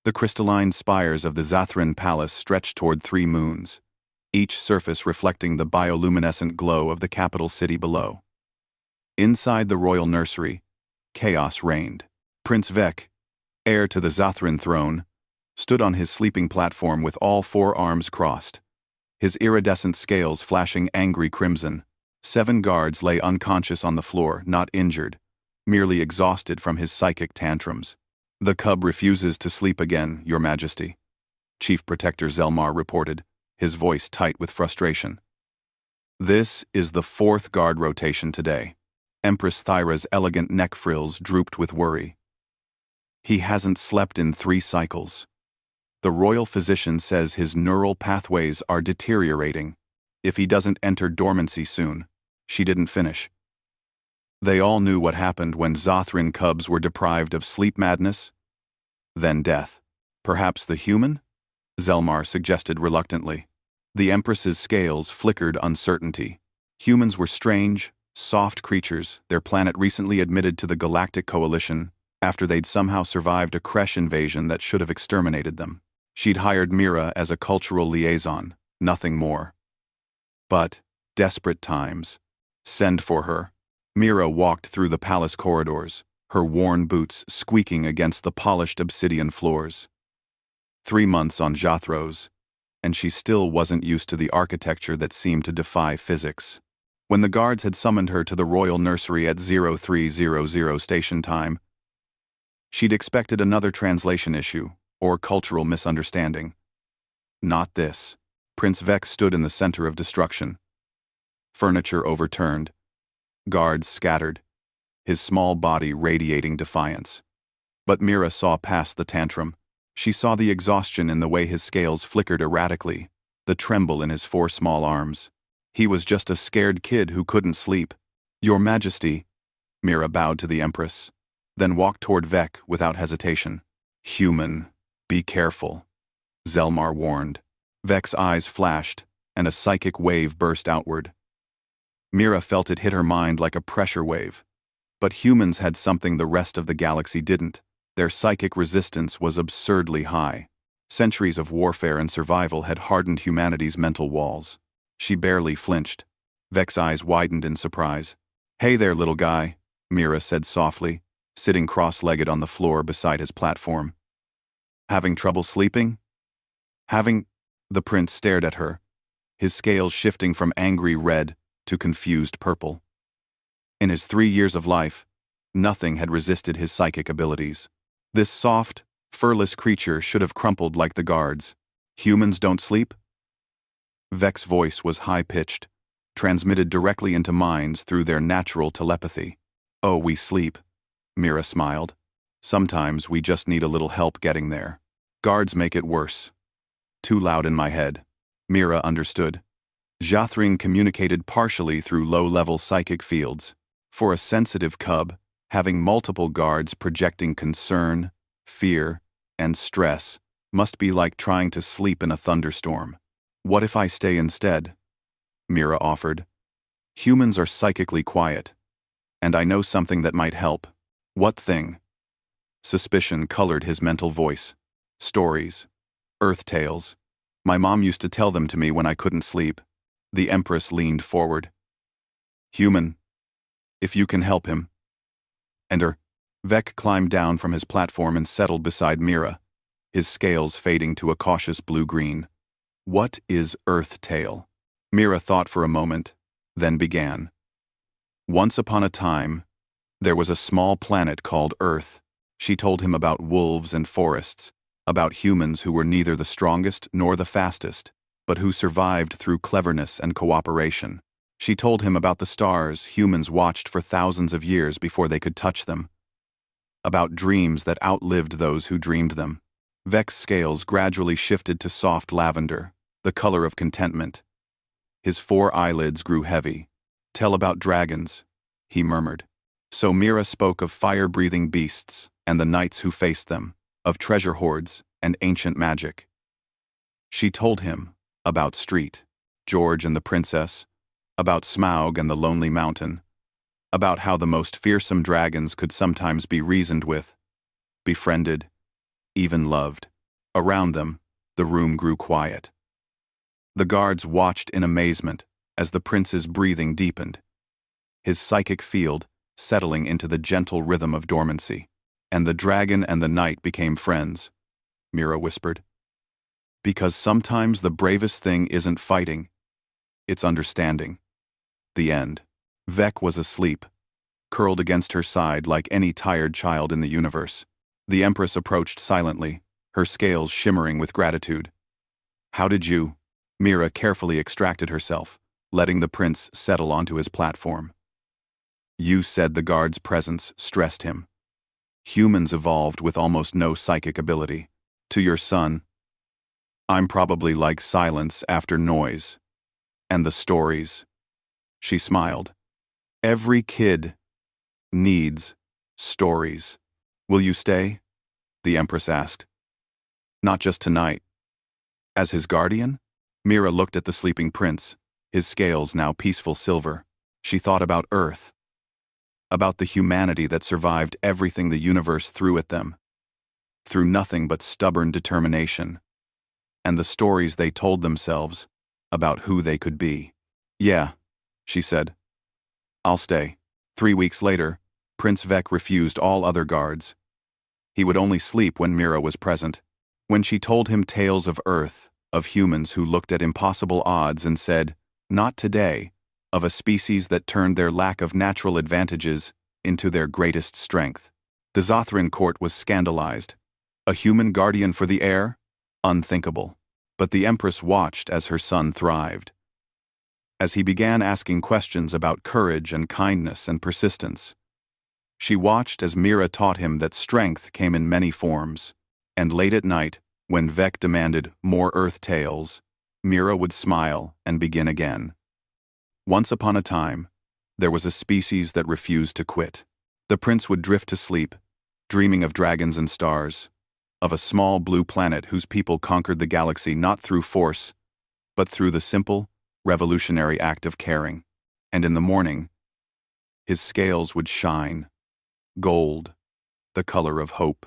The crystalline spires of the Zathran Palace stretched toward 3 moons, each surface reflecting the bioluminescent glow of the capital city below. Inside the royal nursery, chaos reigned. Prince Vec, heir to the Zathran throne, stood on his sleeping platform with all 4 arms crossed, his iridescent scales flashing angry crimson. 7 guards lay unconscious on the floor, not injured, merely exhausted from his psychic tantrums. "The cub refuses to sleep again, Your Majesty," Chief Protector Zelmar reported, his voice tight with frustration. "This is the 4th guard rotation today." Empress Thyra's elegant neck frills drooped with worry. "He hasn't slept in 3 cycles. The royal physician says his neural pathways are deteriorating. If he doesn't enter dormancy soon." She didn't finish. They all knew what happened when Zathran cubs were deprived of sleep madness. Then death. "Perhaps the human?" Zelmar suggested reluctantly. The Empress's scales flickered uncertainty. Humans were strange, soft creatures, their planet recently admitted to the Galactic Coalition after they'd somehow survived a Kresh invasion that should have exterminated them. She'd hired Mira as a cultural liaison, nothing more. But, desperate times. Send for her. Mira walked through the palace corridors, her worn boots squeaking against the polished obsidian floors. 3 months on Jathros, and she still wasn't used to the architecture that seemed to defy physics. When the guards had summoned her to the royal nursery at 0300 station time, she'd expected another translation issue, or cultural misunderstanding. Not this. Prince Vec stood in the center of destruction. Furniture overturned. Guards scattered, his small body radiating defiance. But Mira saw past the tantrum. She saw the exhaustion in the way his scales flickered erratically, the tremble in his 4 small arms. He was just a scared kid who couldn't sleep. "Your Majesty," Mira bowed to the Empress, then walked toward Vec without hesitation. "Human, be careful," Zelmar warned. Vec's eyes flashed, and a psychic wave burst outward. Mira felt it hit her mind like a pressure wave. But humans had something the rest of the galaxy didn't. Their psychic resistance was absurdly high. Centuries of warfare and survival had hardened humanity's mental walls. She barely flinched. Vec's eyes widened in surprise. "Hey there, little guy," Mira said softly, sitting cross-legged on the floor beside his platform. "Having trouble sleeping?" The prince stared at her, his scales shifting from angry red to confused purple. In his 3 years of life, nothing had resisted his psychic abilities. This soft, furless creature should have crumpled like the guards. "Humans don't sleep?" Vec's voice was high-pitched, transmitted directly into minds through their natural telepathy. "Oh, we sleep," Mira smiled. "Sometimes we just need a little help getting there. Guards make it worse." Too loud in my head. Mira understood. Jathrin communicated partially through low-level psychic fields. For a sensitive cub, having multiple guards projecting concern, fear, and stress must be like trying to sleep in a thunderstorm. "What if I stay instead?" Mira offered. "Humans are psychically quiet, and I know something that might help." "What thing?" Suspicion colored his mental voice. "Stories. Earth tales. My mom used to tell them to me when I couldn't sleep." The Empress leaned forward. "Human, if you can help him." Vec climbed down from his platform and settled beside Mira, his scales fading to a cautious blue-green. "What is Earth Tale?" Mira thought for a moment, then began. "Once upon a time, there was a small planet called Earth." She told him about wolves and forests, about humans who were neither the strongest nor the fastest, but who survived through cleverness and cooperation. She told him about the stars humans watched for thousands of years before they could touch them, about dreams that outlived those who dreamed them. Vec's scales gradually shifted to soft lavender, the color of contentment. His 4 eyelids grew heavy. "Tell about dragons," he murmured. So Mira spoke of fire-breathing beasts and the knights who faced them, of treasure hoards and ancient magic. She told him about Street, George and the princess, about Smaug and the lonely mountain, about how the most fearsome dragons could sometimes be reasoned with, befriended, even loved. Around them, the room grew quiet. The guards watched in amazement as the prince's breathing deepened, his psychic field settling into the gentle rhythm of dormancy. And the dragon and the knight became friends, Mira whispered. Because sometimes the bravest thing isn't fighting, it's understanding. The end. Vec was asleep, curled against her side like any tired child in the universe. The Empress approached silently, her scales shimmering with gratitude. How did you? Mira carefully extracted herself, letting the prince settle onto his platform. You said the guard's presence stressed him. Humans evolved with almost no psychic ability. To your son, I'm probably like silence after noise. And the stories. She smiled. Every kid needs stories. Will you stay? The Empress asked. Not just tonight. As his guardian? Mira looked at the sleeping prince, his scales now peaceful silver. She thought about Earth, about the humanity that survived everything the universe threw at them, through nothing but stubborn determination, and the stories they told themselves about who they could be. Yeah, she said. I'll stay. 3 weeks later, Prince Vec refused all other guards. He would only sleep when Mira was present. When she told him tales of Earth, of humans who looked at impossible odds and said, not today, of a species that turned their lack of natural advantages into their greatest strength. The Zothran court was scandalized. A human guardian for the air? Unthinkable. But the Empress watched as her son thrived. As he began asking questions about courage and kindness and persistence, she watched as Mira taught him that strength came in many forms. And late at night, when Vec demanded more Earth tales, Mira would smile and begin again. Once upon a time, there was a species that refused to quit. The prince would drift to sleep, dreaming of dragons and stars, of a small blue planet whose people conquered the galaxy not through force, but through the simple, revolutionary act of caring. And in the morning, his scales would shine, gold, the color of hope.